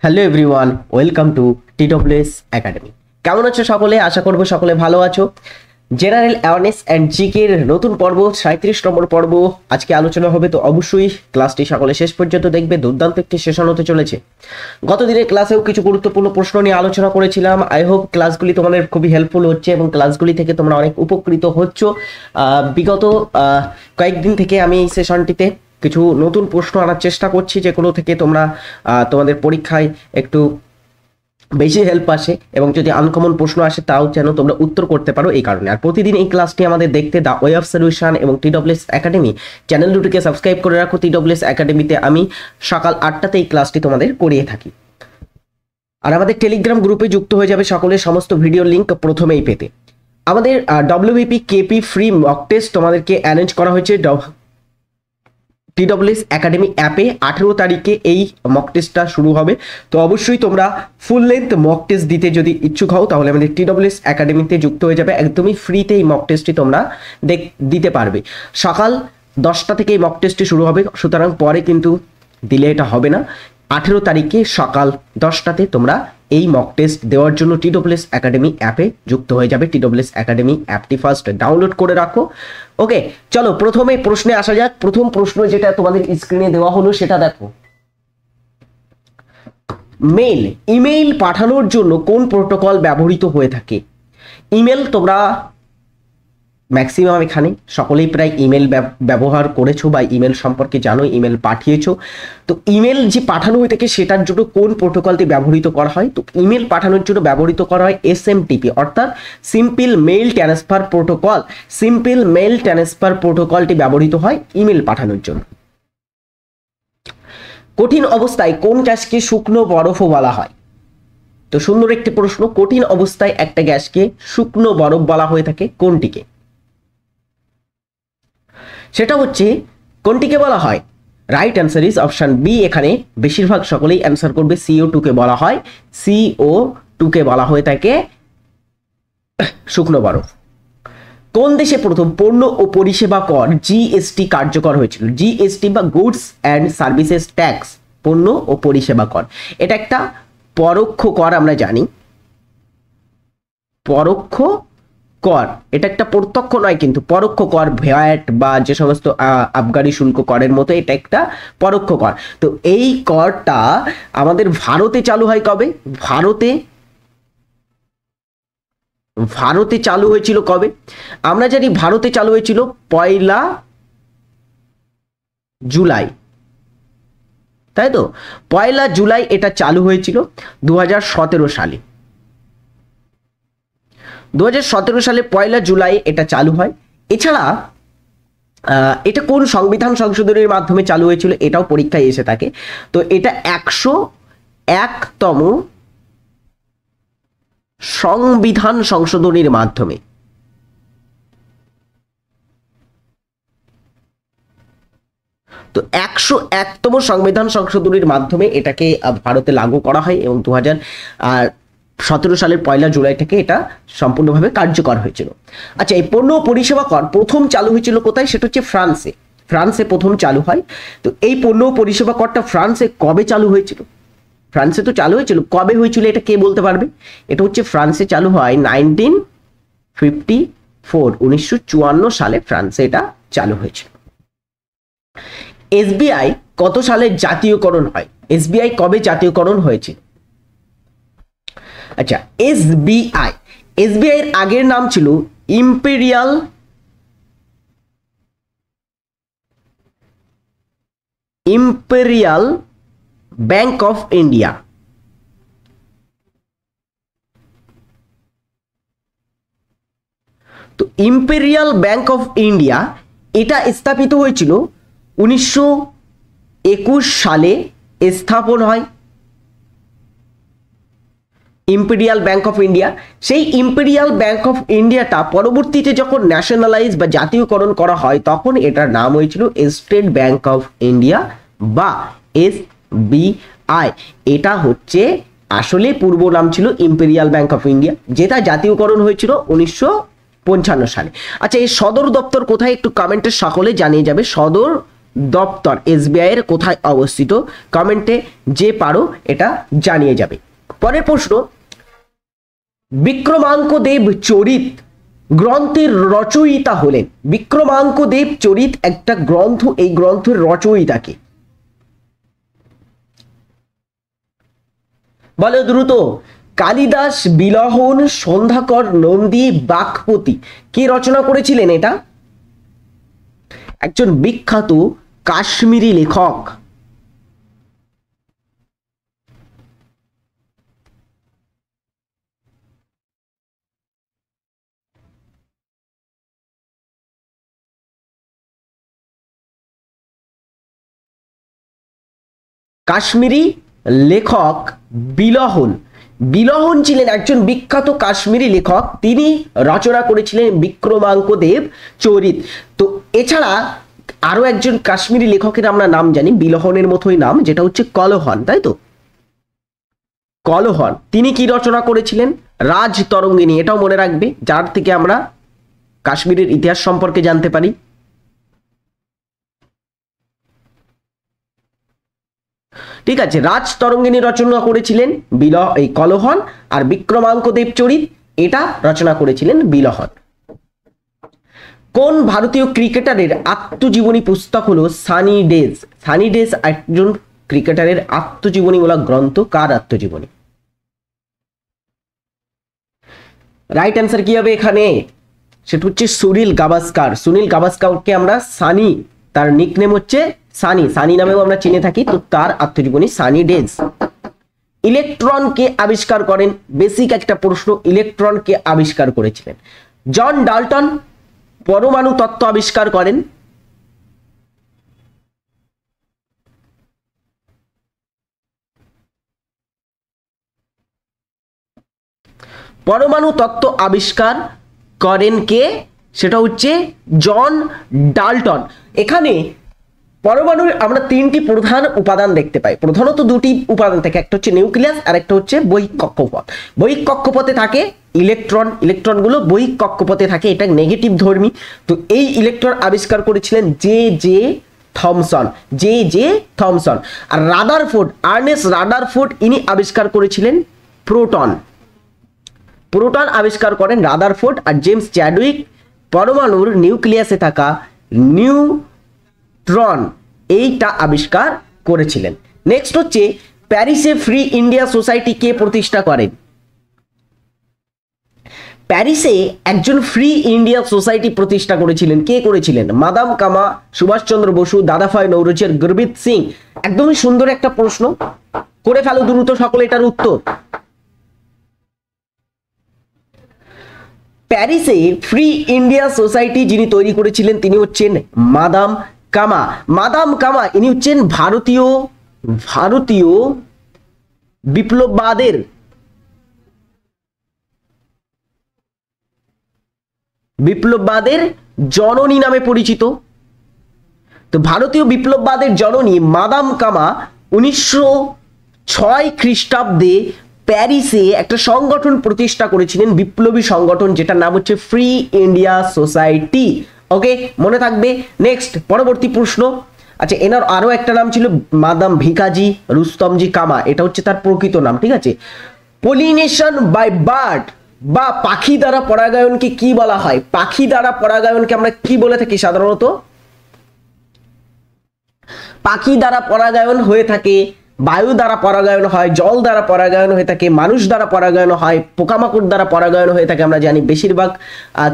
Hello everyone, welcome to TWS academy. কেমন আছো সকলে? আশা করবো সকলে ভালো আছো। জেনারেল অ্যাওয়ারনেস অ্যান্ড জিকের নতুন পর্ব 37 নম্বর পর্ব আজকে আলোচনা হবে, তো অবশ্যই ক্লাসটি সকলে শেষ পর্যন্ত দেখবে। দুর্দান্ত একটি সেশন হতে চলেছে। গত দিনের ক্লাসেও কিছু গুরুত্বপূর্ণ প্রশ্ন নিয়ে আলোচনা করেছিলাম। আই হোপ ক্লাসগুলি তোমাদের খুবই হেল্পফুল হচ্ছে এবং ক্লাসগুলি থেকে তোমরা অনেক উপকৃত হচ্ছ। বিগত কয়েকদিন থেকে আমি এই সেশনটিতে কিছু নতুন প্রশ্ন আনার চেষ্টা করছি, যেগুলো থেকে তোমরা তোমাদের পরীক্ষায় একটু বেশি হেল্প আসে এবং যদি আনকমন প্রশ্ন আসে তাও যেন তোমরা উত্তর করতে পারো। এই কারণে আর প্রতিদিন এই ক্লাসটি আমাদের দেখতে দ্য ওয়ে অফ সলিউশন এবং টিডব্লিউএস একাডেমি চ্যানেল দুটিকে সাবস্ক্রাইব করে রাখো। টিডব্লিউএস একাডেমিতে আমি সকাল 8টাতে এই ক্লাসটি তোমাদের করিয়ে থাকি। আর আমাদের টেলিগ্রাম গ্রুপে যুক্ত হয়ে যাবে সকলের, সমস্ত ভিডিও লিঙ্ক প্রথমেই পেতে। আমাদের WBP KP free mock test তোমাদেরকে অ্যারেঞ্জ করা হয়েছে টিডব্লিউএস একাডেমি অ্যাপে। 18 তারিখে এই মক টেস্টটা শুরু হবে। তো অবশ্যই তোমরা ফুল লেন্থ মক টেস্ট দিতে যদি ইচ্ছুক হও তাহলে আমাদের টিডব্লিউএস একাডেমিতে যুক্ত হয়ে যাবে। একদমই ফ্রিতে এই মক টেস্টটি তোমরা দিতে পারবে। সকাল 10টা থেকে এই মক টেস্টটি শুরু হবে, সুতরাং পরে কিন্তু দিলে এটা হবে না। 18 তারিখে সকাল 10টাতে তোমরা এই মক টেস্ট দেওয়ার জন্য টিডব্লিউএস একাডেমি অ্যাপে যুক্ত হয়ে যাবে। টিডব্লিউএস একাডেমি অ্যাপটি ফার্স্ট ডাউনলোড করে রাখো। ওকে, চলো প্রথমে প্রশ্নে আসা যাক। প্রথম প্রশ্ন যেটা তোমাদের স্ক্রিনে দেওয়া হলো সেটা দেখো। ইমেইল পাঠানোর জন্য কোন প্রোটোকল ব্যবহৃত হয়ে থাকে? ইমেল তোমরা ম্যাক্সিমাম এখানে সকলেই প্রায় ইমেল ব্যবহার করেছো বা ইমেল সম্পর্কে জানো, ইমেল পাঠিয়েছো। তো ইমেল যে পাঠানো হয়ে থাকে সেটার জন্য কোন প্রোটোকলটি ব্যবহৃত করা হয়? তো ইমেল পাঠানোর জন্য ব্যবহৃত করা হয় এসএমটিপি, অর্থাৎ simple mail transfer protocol. Simple mail transfer প্রোটোকলটি ব্যবহৃত হয় ইমেল পাঠানোর জন্য। কঠিন অবস্থায় কোন গ্যাসকে শুকনো বরফও বলা হয়? তো সুন্দর একটি প্রশ্ন। কঠিন অবস্থায় একটা গ্যাসকে শুকনো বরফ বলা হয়ে থাকে, কোনটিকে? সেটা হচ্ছে কোনটিকে বলা হয়? Right answer is option B. এখানে বেশিরভাগ সকলেই অ্যান্সার করবে CO2 কে বলা হয়। CO2 কে বলা হয়ে থাকে শুকনো বরফ। কোন দেশে প্রথম পণ্য ও পরিষেবা কর জিএসটি কার্যকর হয়েছিল? জিএসটি বা গুডস অ্যান্ড সার্ভিসেস ট্যাক্স, পণ্য ও পরিষেবা কর। এটা একটা পরোক্ষ কর, আমরা জানি পরোক্ষ কর। এটা একটা প্রত্যক্ষ নয় কিন্তু পরোক্ষ কর, ভ্যাট বা যে সমস্ত আবগারি শুল্ক করের মতো এটা একটা পরোক্ষ কর। তো এই করটা আমাদের ভারতে চালু হয় কবে? ভারতে চালু হয়েছিল কবে? আমরা জানি ভারতে চালু হয়েছিল 1 জুলাই, তাই তো? 1 জুলাই এটা চালু হয়েছিল 2017 সালে। 2017 সালে 1 জুলাই এটা চালু হয়। এছাড়া এটা কোন সংবিধান সংশোধনের মাধ্যমে চালু হয়েছিল এটাও পরীক্ষায় এসে থাকে। তো এটা 101তম সংবিধান সংশোধনের মাধ্যমে। তো 101তম সংবিধান সংশোধনের মাধ্যমে এটাকে ভারতে লাগু করা হয় এবং 2017 সালের 1 জুলাই থেকে এটা সম্পূর্ণভাবে কার্যকর হয়েছিল। আচ্ছা, এই পণ্য পরিষেবা কর প্রথম চালু হয়েছিল কোথায়? সেটা হচ্ছে ফ্রান্সে। ফ্রান্সে প্রথম চালু হয়। তো এই পণ্য পরিষেবা করটা ফ্রান্সে কবে চালু হয়েছিল? ফ্রান্সে তো চালু হয়েছিল, কবে হয়েছিল এটা কে বলতে পারবে? এটা হচ্ছে ফ্রান্সে চালু হয় 1954 সালে ফ্রান্সে এটা চালু হয়েছিল। এসবিআই কত সালে জাতীয়করণ হয়? এসবিআই কবে জাতীয়করণ হয়েছিল? আচ্ছা, এসবিআই এর আগের নাম ছিল ইম্পেরিয়াল ব্যাংক অফ ইন্ডিয়া। তো ইম্পেরিয়াল ব্যাংক অফ ইন্ডিয়া এটা স্থাপিত হয়েছিল 1921 সালে স্থাপন হয় ইম্পেরিয়াল ব্যাংক অফ ইন্ডিয়া। সেই ইম্পেরিয়াল ব্যাংক অফ ইন্ডিয়াটা পরবর্তীতে যখন ন্যাশনালাইজ বা জাতীয়করণ করা হয় তখন এটার নাম হয়েছিল স্টেট ব্যাংক অফ ইন্ডিয়া বা SBI। এটা হচ্ছে আসলে পূর্ব নাম ছিল ইম্পেরিয়াল ব্যাংক অফ ইন্ডিয়া, যেটা জাতীয়করণ হয়েছিল 1955 সালে। আচ্ছা, এই সদর দপ্তর কোথায় একটু কমেন্টে সকলে জানিয়ে যাবে। সদর দপ্তর এসবিআই এর কোথায় অবস্থিত? কমেন্টে যে পারো এটা জানিয়ে যাবে। পরের প্রশ্ন, বিক্রমাঙ্ক দেব চরিত গ্রন্থের রচয়িতা হলেন। বিক্রমাঙ্ক দেব চরিত একটা গ্রন্থ, এই গ্রন্থের রচয়িতাকে বলো দ্রুত। কালিদাস, বিলহন, সন্ধ্যাকর, নন্দী, বাক্পতি। কে রচনা করেছিলেন এটা? একজন বিখ্যাত কাশ্মীরি লেখক। কাশ্মীরি লেখক বিলহন। বিলহন ছিলেন একজন বিখ্যাত কাশ্মীরি লেখক, তিনি রচনা করেছিলেন বিক্রমাঙ্ক দেব চরিত। তো এছাড়া আরো একজন কাশ্মীরি লেখকের আমরা নাম জানি বিলহনের মতোই নাম, যেটা হচ্ছে কলহন, তাই তো? কলহন তিনি কি রচনা করেছিলেন? রাজ তরঙ্গিনী। এটাও মনে রাখবে, যার থেকে আমরা কাশ্মীরের ইতিহাস সম্পর্কে জানতে পারি। ঠিক আছে, রাজ তরঙ্গিনী রচনা করেছিলেন এই কলহন, আর বিক্রমাঙ্ক দেব চরিত এটা রচনা করেছিলেন বিলহন। কোন ভারতীয় ক্রিকেটারের আত্মজীবনী পুস্তক হলো সানি ডেজ? সানি ডেজ একজন ক্রিকেটারের আত্মজীবনীমূলক গ্রন্থ। কার আত্মজীবনী? রাইট অ্যান্সার কি হবে এখানে? সেটা হচ্ছে সুনীল গাভাস্কার। সুনীল গাভাস্কারকে আমরা সানি, তার নিকনেম হচ্ছে সানি, সানি নামেও আমরা চিনে থাকি, তো তার আত্মজীবনী সানি ডেজ। ইলেকট্রন কে আবিষ্কার করেন? বেসিক একটা প্রশ্ন, ইলেকট্রন কে আবিষ্কার করেছিলেন? জন ডাল্টন পরমাণু তত্ত্ব আবিষ্কার করেন। পরমাণু তত্ত্ব আবিষ্কার করেন কে? সেটা হচ্ছে জন ডাল্টন। এখানে পরমাণুর আমরা তিনটি প্রধান উপাদান দেখতে পাই, প্রধানত দুটি উপাদান থাকে, একটা হচ্ছে নিউক্লিয়াস আর একটা হচ্ছে বহিঃ কক্ষপথ। বহিঃ কক্ষপথে থাকে ইলেকট্রন, ইলেকট্রনগুলো বহিঃ কক্ষপথে থাকে, এটা নেগেটিভ ধর্মী। তো এই ইলেকট্রন আবিষ্কার করেছিলেন J J Thomson, J J Thomson. আর রাদারফোর্ড, আর্নেস্ট রাদারফোর্ড, ইনি আবিষ্কার করেছিলেন প্রোটন। প্রোটন আবিষ্কার করেন রাদারফোর্ড। আর জেমস চ্যাডউইক পরমাণুর নিউক্লিয়াসে থাকা নিউট্রন এইটা আবিষ্কার করেছিলেন। নেক্সট হচ্ছে প্যারিসে ফ্রি ইন্ডিয়া সোসাইটি কে প্রতিষ্ঠা করেন? প্যারিসে একজন ফ্রি ইন্ডিয়া সোসাইটি প্রতিষ্ঠা করেছিলেন, কে করেছিলেন? মাদাম কামা, সুভাষচন্দ্র বসু, দাদাভাই নৌরোজি আর গুরমিত সিং। একদমই সুন্দর একটা প্রশ্ন, করে ফেলো দ্রুত সকলে এটার উত্তর। প্যারিসে ফ্রি ইন্ডিয়া সোসাইটি যিনি তৈরি করেছিলেন তিনি হচ্ছেন মাদাম কামা। মাদাম কামা ইনি হচ্ছেন ভারতীয় বিপ্লববাদের জননী নামে পরিচিত। তো ভারতীয় বিপ্লববাদের জননী মাদাম কামা 1906 খ্রিস্টাব্দে প্যারিসে একটা সংগঠন প্রতিষ্ঠা করেছিলেন, বিপ্লবী সংগঠন, যেটার নাম হচ্ছে ফ্রি ইন্ডিয়া সোসাইটি। ওকে, মনে থাকবে। নেক্সট পরবর্তী প্রশ্ন। আচ্ছা, এনার আরো একটা নাম ছিল মাদাম ভিকাজি রুস্তমজি কামা, এটা হচ্ছে তার প্রকৃত নাম। ঠিক আছে, পলিনেশন বাই বার্ড বা পাখি দ্বারা পরাগায়নকে কি বলা হয়? পাখি দ্বারা পরাগায়নকে আমরা কি বলে থাকি সাধারণত? পাখি দ্বারা পরাগায়ন হয়ে থাকে, বায়ু দ্বারা পরাগায়ন হয়, জল দ্বারা পরাগায়ন হয়ে থাকে, মানুষ দ্বারা পরাগায়ন হয়, পোকামাকড় দ্বারা পরাগায়ন হয়ে থাকে। আমরা জানি বেশিরভাগ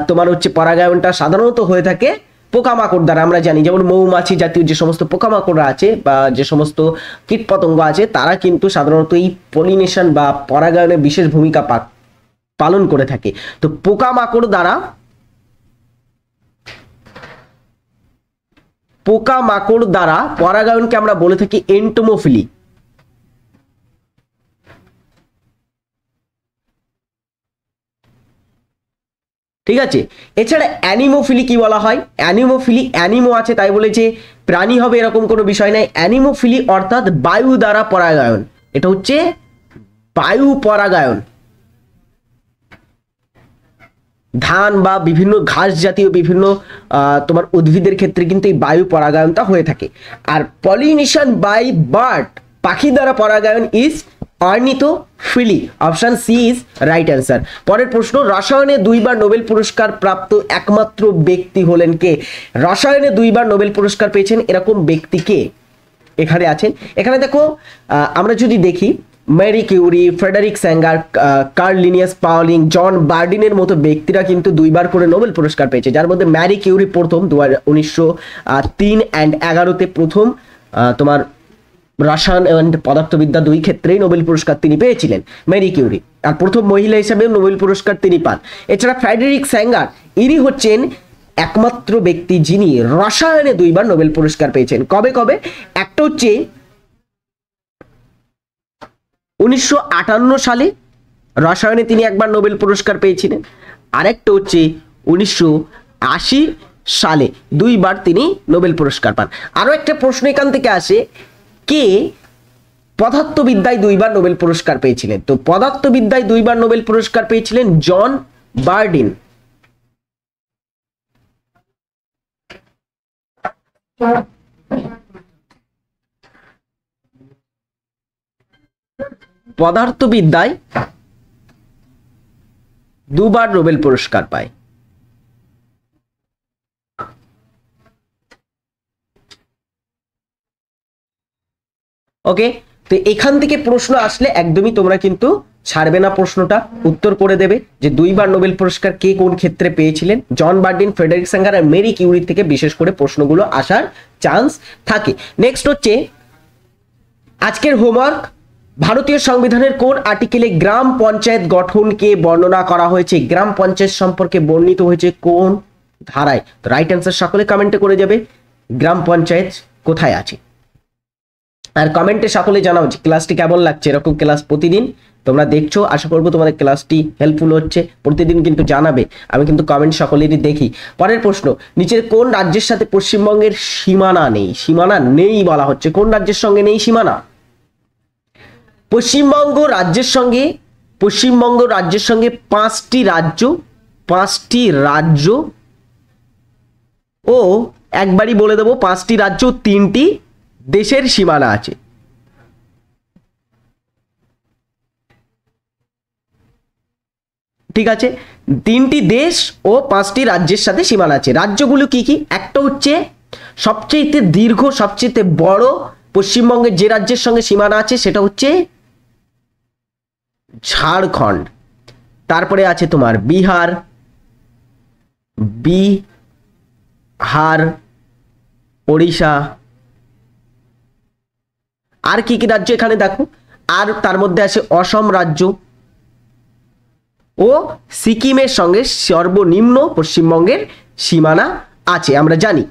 তোমার হচ্ছে পরাগায়নটা সাধারণত হয়ে থাকে পোকামাকড় দ্বারা। আমরা জানি যেমন মৌমাছি জাতীয় যে সমস্ত পোকামাকড় আছে বা যে সমস্ত কীটপতঙ্গ আছে তারা কিন্তু সাধারণত এই পলিনেশন বা পরাগায়নে বিশেষ ভূমিকা পালন করে থাকে। তো পোকামাকড় দ্বারা পরাগায়নকে আমরা বলে থাকি এন্টোমোফিলি। ঠিক আছে, এছাড়া অ্যানিমোফিলি কি বলা হয়? অ্যানিমোফিলি, অ্যানিমো আছে তাই বলে যে প্রাণী হবে এরকম কোনো বিষয় নাই। অ্যানিমোফিলি অর্থাৎ বায়ু দ্বারা পরাগায়ন, এটা হচ্ছে বায়ু পরাগায়ন। ধান বা বিভিন্ন ঘাস জাতীয় বিভিন্ন তোমার উদ্ভিদের ক্ষেত্রে কিন্তু এই বায়ু পরাগায়নটা হয়ে থাকে। আর পলিনেশন বাই বার্ড, পাখি দ্বারা পরাগায়ন is ornithophily. Option C is right answer. পরের প্রশ্ন, রসায়নে 2বার নোবেল পুরস্কার প্রাপ্ত একমাত্র ব্যক্তি হলেন কে? রসায়নে 2বার নোবেল পুরস্কার পেয়েছেন এরকম ব্যক্তি কে? এখানে আছেন। এখানে দেখো আমরা যদি দেখি Marie Curie, Frederick Sanger, Carl Linnaeus Pauling, John বার্ডিনের মতো ব্যক্তিরা কিন্তু 2বার করে নোবেল পুরস্কার পেয়েছে, যার মধ্যে ম্যারি কিউরি প্রথম 1903 অ্যান্ড 11তে প্রথম তোমার রসায়ন এবং পদার্থবিদ্যা 2 ক্ষেত্রেই নোবেল পুরস্কার তিনি পেয়েছিলেন ম্যারি কিউরি, আর প্রথম মহিলা হিসেবে নোবেল পুরস্কার তিনি পান। এছাড়া ফ্রেডারিক স্যাঙ্গার ইনি হচ্ছেন একমাত্র ব্যক্তি যিনি রসায়নে 2বার নোবেল পুরস্কার পেয়েছেন। কবে কবে? একটা হচ্ছে 1958 সালে রসায়নে তিনি একবার নোবেল পুরস্কার পেয়েছিলেন, আরেকটা হচ্ছে 1980 সালে 2বার তিনি নোবেল পুরস্কার পান। আরো একটা প্রশ্ন এখান থেকে আসে, কে পদার্থবিদ্যায় 2বার নোবেল পুরস্কার পেয়েছিলেন? তো পদার্থবিদ্যায় 2বার নোবেল পুরস্কার পেয়েছিলেন জন বার্ডিন। পদার্থবিদ্যায় 2বার নোবেল পুরস্কার পায়। ওকে, তো এখান থেকে প্রশ্ন আসলে একদমই তোমরা কিন্তু ছাড়বে না, প্রশ্নটা উত্তর করে দেবে যে 2বার নোবেল পুরস্কার কে কোন ক্ষেত্রে পেয়েছিলেন। জন বার্ডিন, ফ্রেডারিক স্যাঙ্গার আর মেরি কিউরি থেকে বিশেষ করে প্রশ্নগুলো আসার চান্স থাকে। নেক্সট হচ্ছে আজকের হোমওয়ার্ক, ভারতীয় সংবিধানের কোন আর্টিকেলে গ্রাম পঞ্চায়েত গঠনকে বর্ণনা করা হয়েছে? গ্রাম পঞ্চায়েত সম্পর্কে বর্ণিত হয়েছে কোন ধারায়? তো রাইট অ্যান্সার সকলে কমেন্টে করে যাবে গ্রাম পঞ্চায়েত কোথায় আছে। আর কমেন্টে সকলে জানাও যে ক্লাসটি কেমন লাগছে। এরকম ক্লাস প্রতিদিন তোমরা দেখছো, আশা করবো তোমাদের ক্লাসটি হেল্পফুল হচ্ছে। প্রতিদিন কিন্তু জানাবে, আমি কিন্তু কমেন্ট সকলেরই দেখি। পরের প্রশ্ন, নিচের কোন রাজ্যের সাথে পশ্চিমবঙ্গের সীমানা নেই? সীমানা নেই বলা হচ্ছে, কোন রাজ্যের সঙ্গে নেই সীমানা? পশ্চিমবঙ্গ রাজ্যের সঙ্গে 5টি রাজ্য ও একবারই বলে দেবো 5টি রাজ্য 3টি দেশের সীমানা আছে। ঠিক আছে, 3টি দেশ ও 5টি রাজ্যের সাথে সীমানা আছে। রাজ্যগুলো কি কি? একটা হচ্ছে সবচেয়ে দীর্ঘ, সবচেয়ে বড় পশ্চিমবঙ্গের যে রাজ্যের সঙ্গে সীমানা আছে সেটা হচ্ছে ঝাড়খণ্ড। তারপরে আছে তোমার বিহার, ওড়িশা। আর কি কি রাজ্য এখানে দেখো, আর তার মধ্যে আছে অসম রাজ্য ও সিকিমের সঙ্গে সর্বনিম্ন পশ্চিমবঙ্গের সীমানা আছে, আমরা জানি।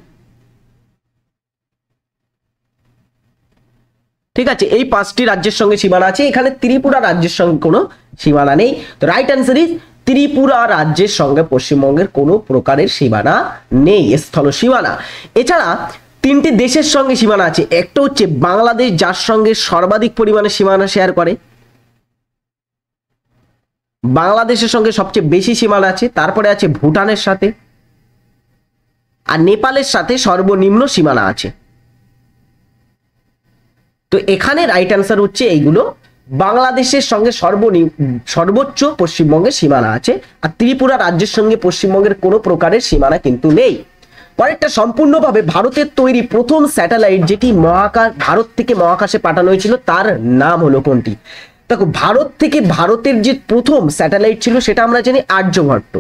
ঠিক আছে, এই 5টি রাজ্যের সঙ্গে সীমানা আছে। এখানে ত্রিপুরা রাজ্যের সঙ্গে কোনো সীমানা নেই। তো রাইট অ্যান্সার ইজ ত্রিপুরা রাজ্যের সঙ্গে পশ্চিমবঙ্গের কোনো প্রকারের সীমানা নেই, স্থল সীমানা। এছাড়া 3টি দেশের সঙ্গে সীমানা আছে। একটা হচ্ছে বাংলাদেশ, যার সঙ্গে সর্বাধিক পরিমাণে সীমানা শেয়ার করে, বাংলাদেশের সঙ্গে সবচেয়ে বেশি সীমানা আছে। তারপরে আছে ভুটানের সাথে, আর নেপালের সাথে সর্বনিম্ন সীমানা আছে। তো এখানে রাইট অ্যান্সার হচ্ছে এইগুলো। বাংলাদেশের সঙ্গে সর্বোচ্চ পশ্চিমবঙ্গের সীমানা আছে, আর ত্রিপুরা রাজ্যের সঙ্গে পশ্চিমবঙ্গের কোনো প্রকারের সীমানা কিন্তু নেই। পরেরটা, সম্পূর্ণভাবে ভারতের তৈরি প্রথম স্যাটেলাইট যেটি ভারত থেকে মহাকাশে পাঠানো হয়েছিল তার নাম হলো কোনটি? দেখো, ভারতের যে প্রথম স্যাটেলাইট ছিল সেটা আমরা জানি আর্যভট্ট।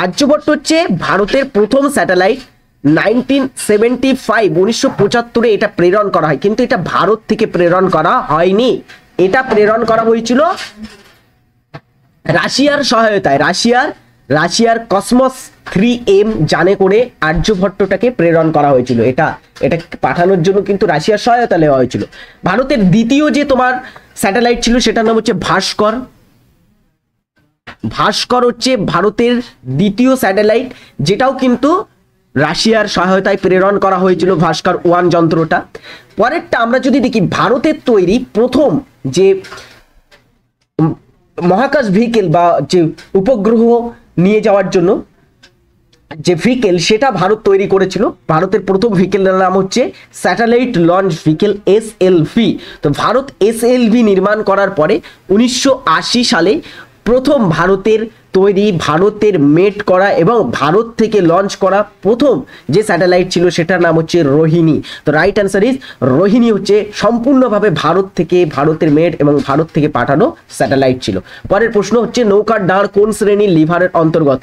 আর্যভট্ট হচ্ছে ভারতের প্রথম স্যাটেলাইট। 1975 এটা প্রেরণ করা হয়, কিন্তু এটা ভারত থেকে প্রেরণ করা হয়নি, এটা প্রেরণ করা হয়েছিল রাশিয়ার সহায়তায়। রাশিয়ার কসমস 3M জানে করে আর্যভট্টটাকে প্রেরণ করা হয়েছিল। এটা পাঠানোর জন্য কিন্তু রাশিয়ার সহায়তা নেওয়া হয়েছিল। ভারতের দ্বিতীয় যে তোমার স্যাটেলাইট ছিল সেটার নাম হচ্ছে ভাস্কর। হচ্ছে ভারতের দ্বিতীয় স্যাটেলাইট, যেটাও কিন্তু রাশিয়ার সহায়তায় প্রেরণ করা হয়েছিল, ভাস্কর 1 যন্ত্রটা। পরেরটা আমরা যদি দেখি, ভারতের তৈরি প্রথম যে মহাকাশ ভেহিকেল বা যে উপগ্রহ নিয়ে যাওয়ার জন্য যে ভেহিকেল সেটা ভারত তৈরি করেছিল। ভারতের প্রথম ভেহিকেলের নাম হচ্ছে স্যাটেলাইট লঞ্চ ভেহিকেল SLV। তো ভারত SLV নির্মাণ করার পরে 1980 সালে প্রথম ভারতের তৈরি, ভারতের মেড করা এবং ভারত থেকে লঞ্চ করা প্রথম যে স্যাটেলাইট ছিল সেটার নাম হচ্ছে রোহিণী। তো রাইট অ্যান্সার ইজ রোহিণী হচ্ছে সম্পূর্ণভাবে ভারত থেকে, ভারতের মেড এবং ভারত থেকে পাঠানো স্যাটেলাইট ছিল। পরের প্রশ্ন হচ্ছে নৌকার দাঁড় কোন শ্রেণীর লিভারের অন্তর্গত?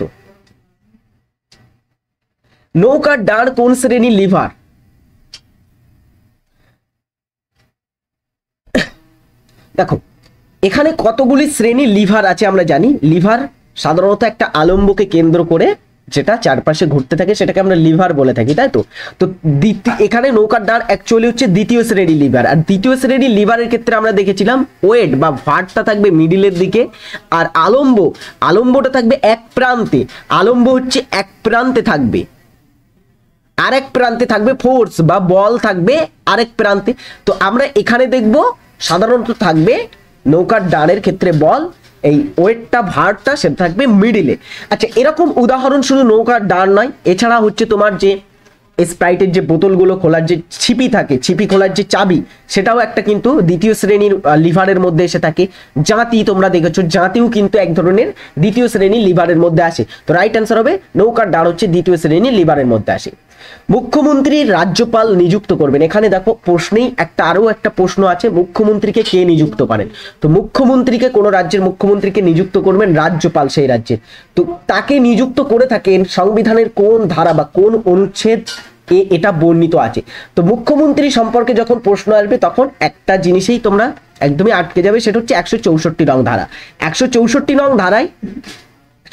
নৌকার দাঁড় কোন শ্রেণীর লিভার? দেখো এখানে কতগুলি শ্রেণীর লিভার আছে আমরা জানি। লিভার সাধারণত একটা আলম্বকে কেন্দ্র করে যেটা চারপাশে ঘুরতে থাকে সেটাকে আমরা লিভার বলে থাকি, তাই তো? তো এখানে নৌকার দাঁড় অ্যাকচুয়ালি হচ্ছে দ্বিতীয় শ্রেণীর লিভার। আর দ্বিতীয় শ্রেণীর লিভারের ক্ষেত্রে আমরা দেখেছিলাম ওয়েট বা ভারটা থাকবে মিডিলের দিকে, আর আলম্বটা থাকবে এক প্রান্তে। আলম্ব হচ্ছে এক প্রান্তে থাকবে, আরেক প্রান্তে থাকবে ফোর্স বা বল থাকবে আরেক প্রান্তে। তো আমরা এখানে দেখব সাধারণত থাকবে নৌকার ডানের ক্ষেত্রে বল, এই ওয়েটটা ভারটা সেটা থাকবে মিডিলে। আচ্ছা, এরকম উদাহরণ শুধু নৌকার ডান নয়, এছাড়া হচ্ছে তোমার যে স্প্রাইটের যে বোতলগুলো খোলার যে ছিপি থাকে, ছিপি খোলার যে চাবি, সেটাও একটা কিন্তু দ্বিতীয় শ্রেণীর লিভারের মধ্যে এসে থাকে। জাঁতি তোমরা দেখেছো, জাঁতিও কিন্তু এক ধরনের দ্বিতীয় শ্রেণীর লিভারের মধ্যে আসে। তো রাইট অ্যান্সার হবে নৌকার ডান হচ্ছে দ্বিতীয় শ্রেণীর লিভারের মধ্যে আসে। মুখ্যমন্ত্রী রাজ্যপাল নিযুক্ত করবেন। এখানে দেখো প্রশ্নেই আরো একটা প্রশ্ন আছে, মুখ্যমন্ত্রীকে কে নিযুক্ত করেন? তো মুখ্যমন্ত্রীকে, কোন রাজ্যের মুখ্যমন্ত্রীকে নিযুক্ত করবেন রাজ্যপাল সেই রাজ্যের। তো তাকে নিযুক্ত করে থাকেন সংবিধানের কোন ধারা বা কোন অনুচ্ছেদ এটা বর্ণিত আছে? তো মুখ্যমন্ত্রী সম্পর্কে যখন প্রশ্ন আসবে তখন একটা জিনিসেই তোমরা একদমই আটকে যাবে, সেটা হচ্ছে 164 নং ধারা। 164 নং ধারায়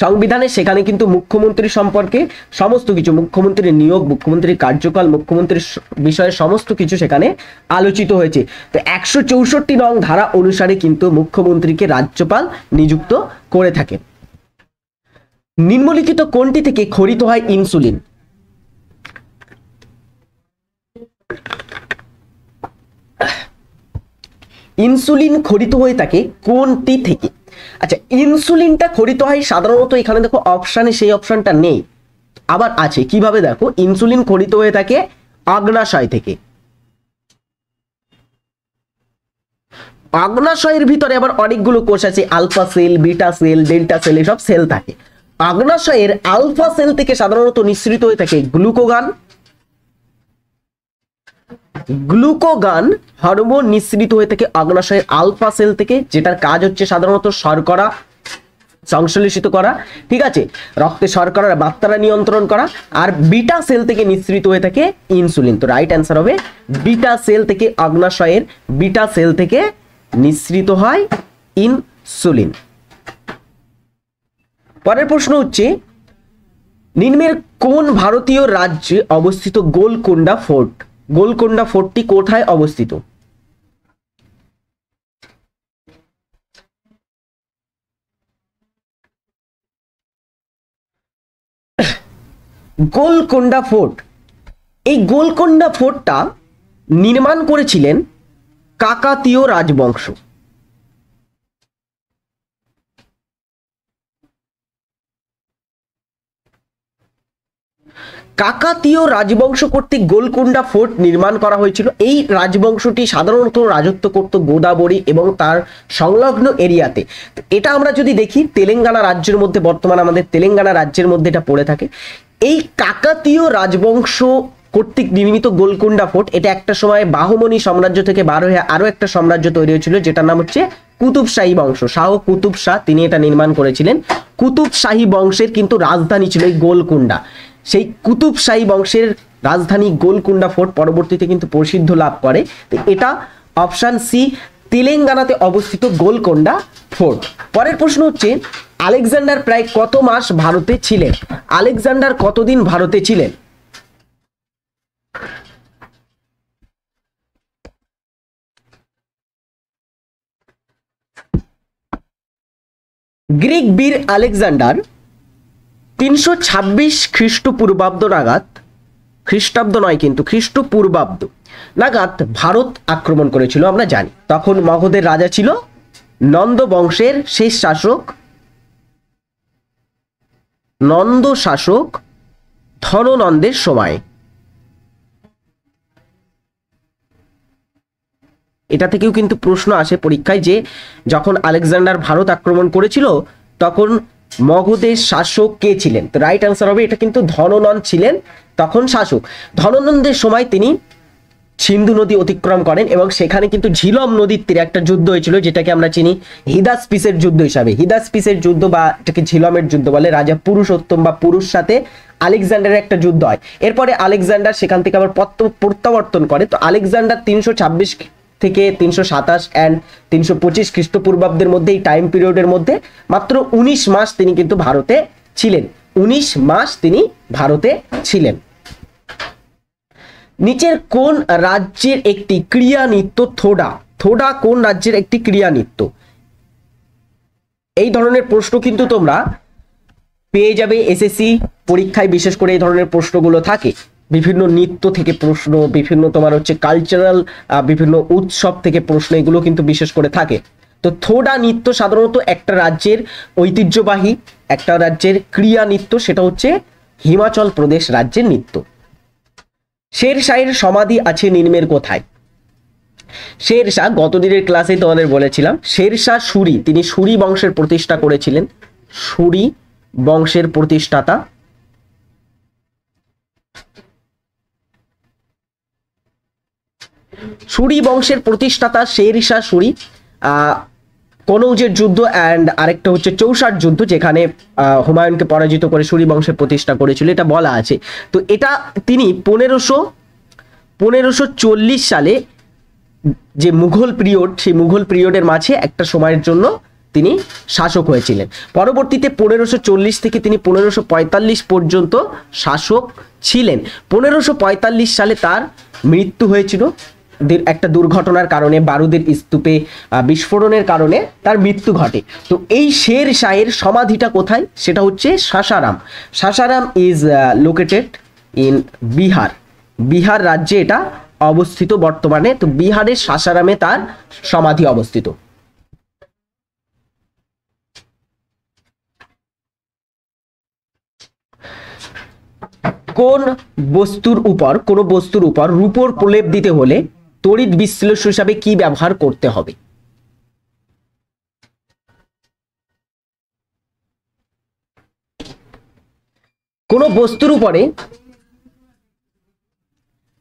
সংবিধানে সেখানে কিন্তু মুখ্যমন্ত্রী সম্পর্কে সমস্ত কিছু, মুখ্যমন্ত্রীর নিয়োগ, মুখ্যমন্ত্রীর কার্যকাল, মুখ্যমন্ত্রীর বিষয়ে সমস্ত কিছু সেখানে আলোচিত হয়েছে। তো 164 নং ধারা অনুসারে কিন্তু মুখ্যমন্ত্রীকে রাজ্যপাল নিযুক্ত করে থাকে। নিম্নলিখিত কোনটি থেকে খরিত হয় ইনসুলিন? ইনসুলিন খরিত হয়ে থাকে কোনটি থেকে? আচ্ছা, ইনসুলিনটা খরিত হয় সাধারণত, এখানে দেখো অপশানে সেই অপশনটা নেই, আবার আছে। কিভাবে দেখো, ইনসুলিন খরিত হয়ে থাকে অগ্নাশয় থেকে। অগ্নাশয়ের ভিতরে আবার অনেকগুলো কোষ আছে, alpha cell, beta cell, delta cell, এসব সেল থাকে। অগ্নাশয়ের আলফা সেল থেকে সাধারণত নিঃসৃত হয়ে থাকে গ্লুকোগান হরমোন নিঃসৃত হয়ে থাকে অগ্নাশয়ের আলফা সেল থেকে, যেটার কাজ হচ্ছে সাধারণত শর্করা সংশ্লেষিত করা, ঠিক আছে, রক্তে শর্করার মাত্রা নিয়ন্ত্রণ করা। আর বিটা সেল থেকে নিঃসৃত হয়ে থাকে ইনসুলিন। তো রাইট অ্যান্সার হবে বিটা সেল থেকে, অগ্নাশয়ের বিটা সেল থেকে নিঃসৃত হয় ইনসুলিন। পরের প্রশ্ন হচ্ছে নিম্নের কোন ভারতীয় রাজ্যে অবস্থিত গোলকোন্ডা ফোর্ট? গোলকোন্ডা ফোর্টটি কোথায় অবস্থিত? গোলকোন্ডা ফোর্ট, এই গোলকোন্ডা ফোর্টটা নির্মাণ করেছিলেন কাকাতীয় রাজবংশ। কাকাতীয় রাজবংশ কর্তৃক গোলকোন্ডা ফোর্ট নির্মাণ করা হয়েছিল। এই রাজবংশটি সাধারণত রাজত্ব করত গোদাবরী এবং তার সংলগ্ন এরিয়াতে। এটা আমরা যদি দেখি তেলেঙ্গানা রাজ্যের মধ্যে, বর্তমানে আমাদের তেলেঙ্গানা রাজ্যের মধ্যে এটা পড়ে থাকে। এই কাকাতীয় রাজবংশ কর্তৃক নির্মিত গোলকোন্ডা ফোর্ট, এটা একটা সময় বাহুমনি সাম্রাজ্য থেকে বার হয়ে আরো একটা সাম্রাজ্য তৈরি হয়েছিল, যেটার নাম হচ্ছে কুতুবশাহী বংশ। শাহ কুতুব শাহ তিনি এটা নির্মাণ করেছিলেন। কুতুবশাহী বংশের কিন্তু রাজধানী ছিল এই গোলকোন্ডা। সেই কুতুবশাহী বংশের রাজধানী গোলকোন্ডা ফোর্ট পরবর্তীতে কিন্তু প্রসিদ্ধ লাভ করে। এটা অপশন সি, তেলেঙ্গানাতে অবস্থিত গোলকোন্ডা ফোর্ট। পরের প্রশ্ন হচ্ছে আলেকজান্ডার প্রায় কত মাস ভারতে ছিলেন? আলেকজান্ডার কতদিন ভারতে ছিলেন? গ্রিক বীর আলেকজান্ডার 326 খ্রিস্টপূর্বাব্দ নাগাদ, খ্রিস্টাব্দ নয় কিন্তু খ্রিস্টপূর্বাব্দ নাগাদ ভারত আক্রমণ করেছিল। আমরা জানি তখন মগধের রাজা ছিল নন্দ বংশের শেষ শাসক নন্দ শাসক ধননন্দের সময়। এটা থেকেও কিন্তু প্রশ্ন আসে পরীক্ষায় যে যখন আলেকজান্ডার ভারত আক্রমণ করেছিল তখন মগধের শাসক কে ছিলেন? তো রাইট আনসার হবে এটা কিন্তু ধননন্দ ছিলেন তখন শাসক। ধননন্দের সময় তিনি সিন্ধু নদী অতিক্রম করেন এবং সেখানে কিন্তু ঝিলম নদীর তীরে একটা যুদ্ধ হয়েছিল যেটাকে আমরা চিনি হিদাসপিসের যুদ্ধ হিসাবে। হিদাসপিসের যুদ্ধ বা এটাকে ঝিলমের যুদ্ধ বলে। রাজা পুরুষোত্তম বা পুরুষ সাথে আলেকজান্ডারের একটা যুদ্ধ হয়। এরপরে আলেকজান্ডার সেখান থেকে আবার প্রত্যাবর্তন করে। তো আলেকজান্ডার 326 থেকে 327 অ্যান্ড 325 খ্রিস্টপূর্বাব্দের মধ্যে এই টাইম পিরিয়ডের মধ্যে মাত্র 19 মাস তিনি কিন্তু ভারতে ছিলেন। 19 মাস তিনি ভারতে ছিলেন। নিচের কোন রাজ্যের একটি ক্রিয়া নৃত্য থোডা? থোডা কোন রাজ্যের একটি ক্রিয়া নৃত্য? এই ধরনের প্রশ্ন কিন্তু তোমরা পেয়ে যাবে এসএসসি পরীক্ষায়, বিশেষ করে এই ধরনের প্রশ্নগুলো থাকে। বিভিন্ন নৃত্য থেকে প্রশ্ন, বিভিন্ন তোমার হচ্ছে কালচারাল বিভিন্ন উৎসব থেকে প্রশ্ন, এগুলো কিন্তু বিশেষ করে থাকে। তো থোডা নৃত্য সাধারণত একটা রাজ্যের ঐতিহ্যবাহী একটা রাজ্যের ক্রিয়া নৃত্য, সেটা হচ্ছে হিমাচল প্রদেশ রাজ্যের নৃত্য। শেরশাহের সমাধি আছে নিম্নের কোথায়? শেরশাহ গতদিনের ক্লাসে তোমাদের বলেছিলাম, শেরশাহ সুরি, তিনি সুরি বংশের প্রতিষ্ঠা করেছিলেন। সুরি বংশের প্রতিষ্ঠাতা। সুরি বংশের প্রতিষ্ঠাতা শেরশাহ সুরি। কনৌজের যুদ্ধ অ্যান্ড আরেকটা হচ্ছে চৌসার যুদ্ধ, যেখানে হুমায়ুনকে পরাজিত করে সুরি বংশের প্রতিষ্ঠা করেছিল, এটা বলা আছে। তো এটা তিনি 1540 সালে যে মুঘল পিরিয়ড, সেই মুঘল পিরিয়ডের মাঝে একটা সময়ের জন্য তিনি শাসক হয়েছিলেন। পরবর্তীতে 1540 থেকে তিনি 1545 পর্যন্ত শাসক ছিলেন। 1545 সালে তার মৃত্যু হয়েছিল একটা দুর্ঘটনার কারণে, বারুদের স্তূপে বিস্ফোরণের কারণে তার মৃত্যু ঘটে। তো এই শেরশাহের সমাধিটা কোথায়? সেটা হচ্ছে Sasaram. Sasaram is located in Bihar. Bihar রাজ্যে এটা অবস্থিত বর্তমানে। তো বিহারের সাসারামে তার সমাধি অবস্থিত। কোন বস্তুর উপর রূপোর প্রলেপ দিতে হলে তড়িৎ বিশ্লেষক হিসাবে কি ব্যবহার করতে হবে? কোন বস্তুর উপরে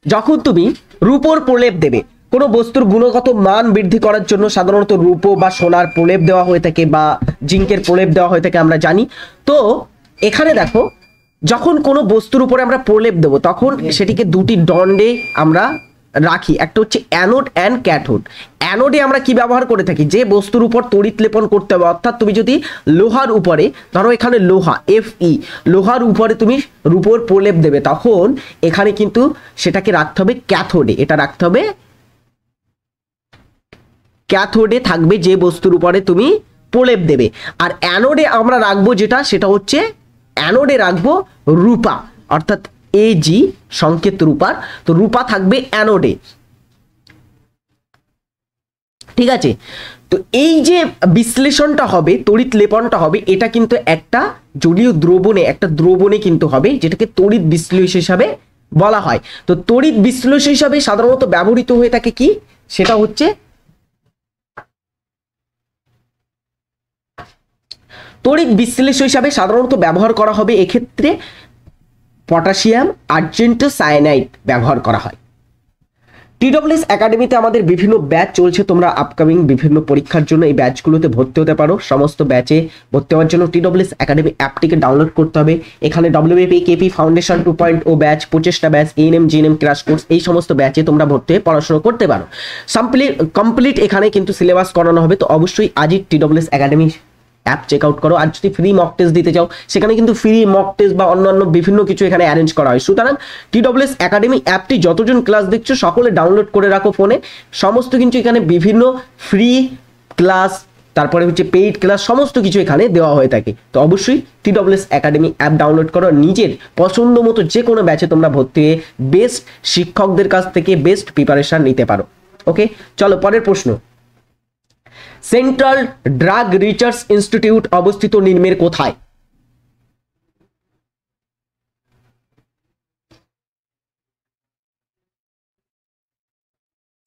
যখন তুমি রূপোর প্রলেপ দেবে, কোন বস্তুর গুণগত মান বৃদ্ধি করার জন্য সাধারণত রূপো বা সোনার প্রলেপ দেওয়া হয়ে থাকে বা জিঙ্কের প্রলেপ দেওয়া হয়ে থাকে, আমরা জানি। তো এখানে দেখো, যখন কোনো বস্তুর উপরে আমরা প্রলেপ দেব তখন সেটিকে দুটি দণ্ডে আমরা রাখি, একটা হচ্ছে অ্যানোড অ্যান্ড ক্যাথোড। অ্যানোডে আমরা কি ব্যবহার করে থাকি? যে বস্তুর উপর তড়িৎ লেপন করতে হবে, অর্থাৎ তুমি যদি লোহার উপরে, ধরো এখানে লোহা Fe, লোহার উপরে তুমি রূপোর প্রলেপ দেবে, তখন এখানে কিন্তু সেটাকে রাখতে হবে ক্যাথোডে। এটা রাখতে হবে ক্যাথোডে থাকবে যে বস্তুর উপরে তুমি প্রলেপ দেবে। আর অ্যানোডে আমরা রাখবো যেটা, সেটা হচ্ছে অ্যানোডে রাখবো রূপা, অর্থাৎ Ag সংকেত রূপার। তো রূপা থাকবে অ্যানোডে, ঠিক আছে। তো এই যে বিশ্লেষণটা হবে, তড়িৎ লেপনটা হবে, এটা কিন্তু একটা জলীয় দ্রবণে, একটা দ্রবণে কিন্তু হবে, যেটাকে তড়িৎ বিশ্লেষক হিসাবে বলা হয়। তো তড়িৎ বিশ্লেষক হিসাবে সাধারণত ব্যবহৃত হয়ে থাকে কি? সেটা হচ্ছে তড়িৎ বিশ্লেষক হিসাবে সাধারণত ব্যবহার করা হবে এক্ষেত্রে পটাশিয়াম আর্জেন্টো সায়ানাইড ব্যবহার করা হয়। টিডব্লিউএস একাডেমিতে আমাদের বিভিন্ন ব্যাচ চলছে, তোমরা আপকামিং বিভিন্ন পরীক্ষার জন্য এই ব্যাচগুলোতে ভর্তি হতে পারো। সমস্ত ব্যাচে ভর্তি হওয়ার জন্য টিডব্লিউএস একাডেমি অ্যাপটিকে ডাউনলোড করতে হবে। এখানে WAP KP ফাউন্ডেশন 2.0 ব্যাচ, 25টা batch, ANM GNM crash course, এই সমস্ত ব্যাচে তোমরা ভর্তি হয়ে পড়াশোনা করতে পারো। কমপ্লিট এখানে কিন্তু সিলেবাস করানো হবে। তো অবশ্যই আজই TWS academy app check out করো। আর যদি ফ্রি মক টেস্ট দিতে চাও, সেখানে কিন্তু ফ্রি মক টেস্ট বা অন্যান্য বিভিন্ন কিছু এখানে অ্যারেঞ্জ করা হয়। সুতরাং টিডব্লিউএস একাডেমি অ্যাপটি যতজন ক্লাস দেখছো সকলে ডাউনলোড করে রাখো ফোনে। সমস্ত কিছু এখানে বিভিন্ন ফ্রি ক্লাস, তারপরে হচ্ছে পেইড ক্লাস, সমস্ত কিছু এখানে দেওয়া হয়ে থাকে। তো অবশ্যই টিডব্লিউএস একাডেমি অ্যাপ ডাউনলোড করো, নিজের পছন্দ মতো যে কোনো ব্যাচে তোমরা ভর্তি হয়ে বেস্ট শিক্ষকদের কাছ থেকে বেস্ট প্রিপারেশন নিতে পারো। ওকে, চলো পরের প্রশ্ন। সেন্ট্রাল ড্রাগ রিসার্চ ইনস্টিটিউট অবস্থিত নিম্নের কোথায়?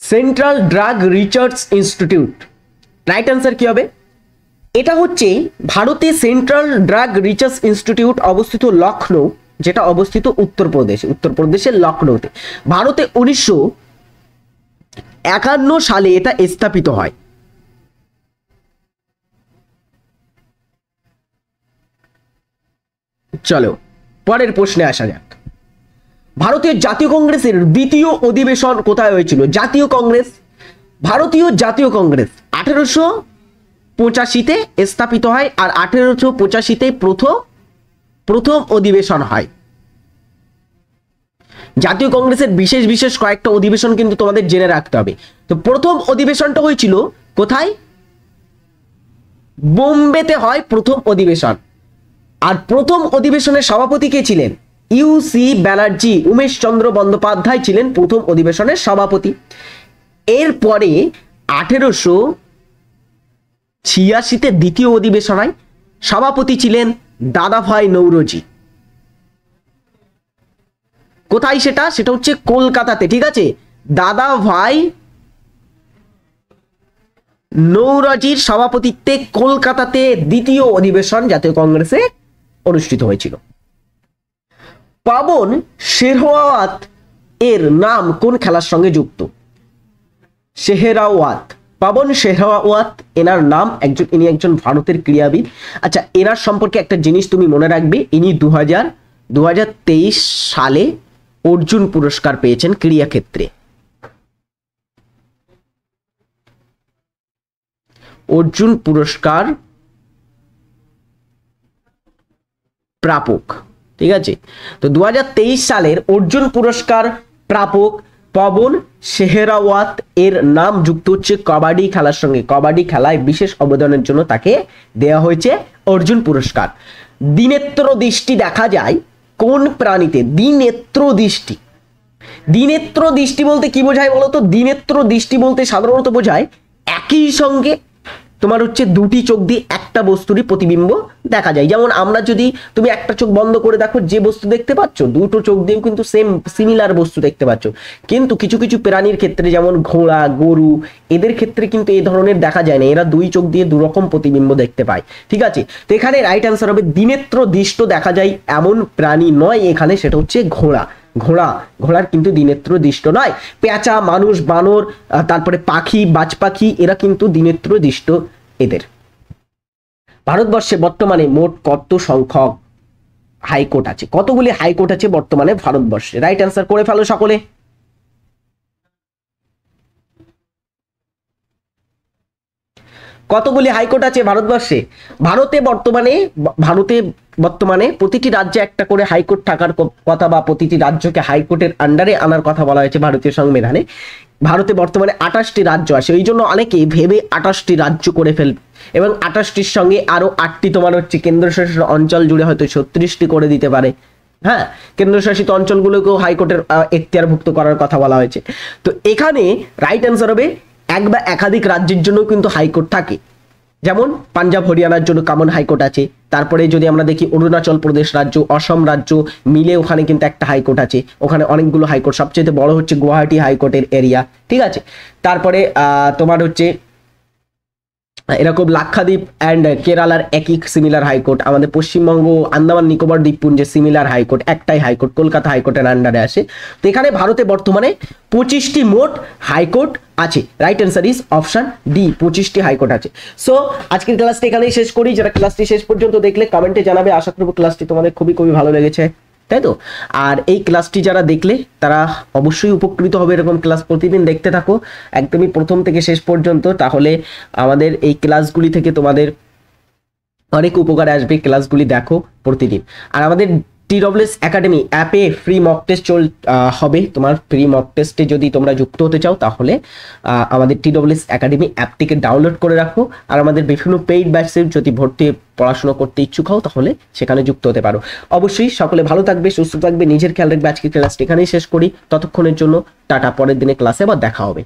Central drug research institute, right answer কি হবে? এটা হচ্ছে ভারতে সেন্ট্রাল ড্রাগ রিসার্চ ইনস্টিটিউট অবস্থিত লখনৌ, যেটা অবস্থিত উত্তরপ্রদেশের লখনৌতে। ভারতে 1951 সালে এটা স্থাপিত হয়। চলো পরের প্রশ্নে আসা যাক। ভারতীয় জাতীয় কংগ্রেসের দ্বিতীয় অধিবেশন কোথায় হয়েছিল? ভারতীয় জাতীয় কংগ্রেস 1885-তে স্থাপিত হয়, আর 1885-তে প্রথম অধিবেশন হয়। জাতীয় কংগ্রেসের বিশেষ কয়েকটা অধিবেশন কিন্তু তোমাদের জেনে রাখতে হবে। তো প্রথম অধিবেশনটা হয়েছিল কোথায়? বোম্বেতে হয় প্রথম অধিবেশন। আর প্রথম অধিবেশনের সভাপতি কে ছিলেন? ইউ.সি. ব্যানার্জি, উমেশ চন্দ্র বন্দ্যোপাধ্যায় ছিলেন প্রথম অধিবেশনের সভাপতি। এরপরে 1886-তে দ্বিতীয় অধিবেশন হয়, সভাপতি ছিলেন দাদাভাই নৌরোজি। কোথায় সেটা? সেটা হচ্ছে কলকাতাতে, ঠিক আছে। দাদাভাই নৌরোজির সভাপতিত্বে কলকাতাতে দ্বিতীয় অধিবেশন জাতীয় কংগ্রেসে অনুষ্ঠিত হয়েছিল। পাবন শেহরাওয়াত এর নাম কোন খেলার সঙ্গে যুক্ত? পাবন শেহরাওয়াত এনার নাম ইনি একজন ভারতের ক্রীড়াবিদ। আচ্ছা, এনার সম্পর্কে একটা জিনিস তুমি মনে রাখবে, ইনি 2023 সালে অর্জুন পুরস্কার পেয়েছেন ক্রীড়া ক্ষেত্রে। অর্জুন পুরস্কার প্রাপক, ঠিক আছে। তো 2023 সালের অর্জুন পুরস্কার প্রাপক পাবন শেহরাওয়াত এর নাম যুক্ত হচ্ছে কবাডি খেলার সঙ্গে। কবাডি খেলায় বিশেষ অবদানের জন্য তাকে দেয়া হয়েছে অর্জুন পুরস্কার। দ্বিনেত্র দৃষ্টি দেখা যায় কোন প্রাণীতে? দ্বিনেত্র দৃষ্টি বলতে কি বোঝায় বলতো? দ্বিনেত্র দৃষ্টি বলতে সাধারণত বোঝায় একই সঙ্গে তোমার হচ্ছে দুটি চোখ দিয়ে একটা বস্তুরই প্রতিবিম্ব দেখা যায়। যেমন আমরা যদি তুমি একটা চোখ বন্ধ করে দেখো, যে বস্তু দেখতে পাচ্ছ দুটো চোখ দিয়েও কিন্তু সিমিলার বস্তু দেখতে পাচ্ছ। কিন্তু কিছু কিছু প্রাণীর ক্ষেত্রে, যেমন ঘোড়া, গরু, এদের ক্ষেত্রে কিন্তু এই ধরনের দেখা যায় না, এরা দুই চোখ দিয়ে দুরকম প্রতিবিম্ব দেখতে পায়, ঠিক আছে। তো এখানে রাইট অ্যান্সার হবে দ্বিনেত্র দৃষ্ট দেখা যায় এমন প্রাণী নয় এখানে, সেটা হচ্ছে ঘোড়ার কিন্তু দ্বিনেত্র দৃষ্ট নয়। পেঁচা, মানুষ, বানর, তারপরে পাখি, বাজ পাখি, এরা কিন্তু দ্বিনেত্র দৃষ্ট এদের। ভারতবর্ষে বর্তমানে মোট কত সংখ্যক হাইকোর্ট আছে? কতগুলি হাইকোর্ট আছে বর্তমানে ভারতবর্ষে? রাইট অ্যান্সার করে ফেলো সকলে। কতগুলি হাইকোর্ট আছে ভারতবর্ষে? ভারতে বর্তমানে প্রতিটি রাজ্যে একটা করে হাইকোর্ট থাকার কথা, বা প্রতিটি রাজ্যকে হাইকোর্টের আন্ডারে আনার কথা বলা হয়েছে ভারতীয় সংবিধানে। ভারতে বর্তমানে 28টি রাজ্য আছে, এই জন্য অনেকে ভেবে 28টি রাজ্য করে ফেলবে, এবং 28টির সঙ্গে আরো 8টি তোমার হচ্ছে কেন্দ্রশাসিত অঞ্চল জুড়ে হয়তো 36টি করে দিতে পারে। হ্যাঁ, কেন্দ্রশাসিত অঞ্চলগুলোকেও হাইকোর্টের এখতিয়ারভুক্ত করার কথা বলা হয়েছে। তো এখানে রাইট অ্যান্সার হবে এক বা একাধিক রাজ্যের জন্য কিন্তু হাইকোর্ট থাকে। যেমন পাঞ্জাব, হরিয়ানার জন্য কমন হাইকোর্ট আছে। তারপরে যদি আমরা দেখি অরুণাচল প্রদেশ রাজ্য, অসম রাজ্য মিলে ওখানে কিন্তু একটা হাইকোর্ট আছে, ওখানে অনেকগুলো হাইকোর্ট, সবচেয়ে বড় হচ্ছে গুয়াহাটি হাইকোর্টের এরিয়া, ঠিক আছে। তারপরে তোমার হচ্ছে এরকম লাক্ষাদ্বীপ অ্যান্ড কেরালার একই সিমিলার হাইকোর্ট, আমাদের পশ্চিমবঙ্গ, আন্দামান নিকোবর দ্বীপপুঞ্জে সিমিলার হাইকোর্ট, একটাই হাইকোর্ট কলকাতা হাইকোর্টের আন্ডারে আসে। তো এখানে ভারতে বর্তমানে 25টি মোট হাইকোর্ট আছে। Right answer is option D, 25টি হাইকোর্ট আছে। সো আজকের ক্লাসটি এখানেই শেষ করি। যারা ক্লাসটি শেষ পর্যন্ত দেখলে কমেন্টে জানাবে। আশা করব ক্লাসটি তোমাদের খুবই ভালো লেগেছে, তাই তো? আর এই ক্লাসটি যারা দেখলে তারা অবশ্যই উপকৃত হবে। এরকম ক্লাস প্রতিদিন দেখতে থাকো একদমই প্রথম থেকে শেষ পর্যন্ত, তাহলে আমাদের এই ক্লাসগুলি থেকে তোমাদের অনেক উপকারে আসবে। ক্লাসগুলি দেখো প্রতিদিন। আর আমাদের TWS একাডেমি অ্যাপে ফ্রি মক টেস্ট হবে। তোমার ফ্রি মক টেস্টে যদি তোমরা যুক্ত হতে চাও, তাহলে আমাদের TWS একাডেমি অ্যাপটিকে ডাউনলোড করে রাখো। আর আমাদের বিভিন্ন পেইড ব্যাচে যদি ভর্তি পড়াশোনা করতে ইচ্ছুক হও, তাহলে সেখানে যুক্ত হতে পারো। অবশ্যই সকলে ভালো থাকবে, সুস্থ থাকবে, নিজের খেয়াল রাখবে। আজকের ক্লাসটি এখানেই শেষ করি। ততক্ষণের জন্য টাটা, পরের দিনে ক্লাসে আবার দেখা হবে।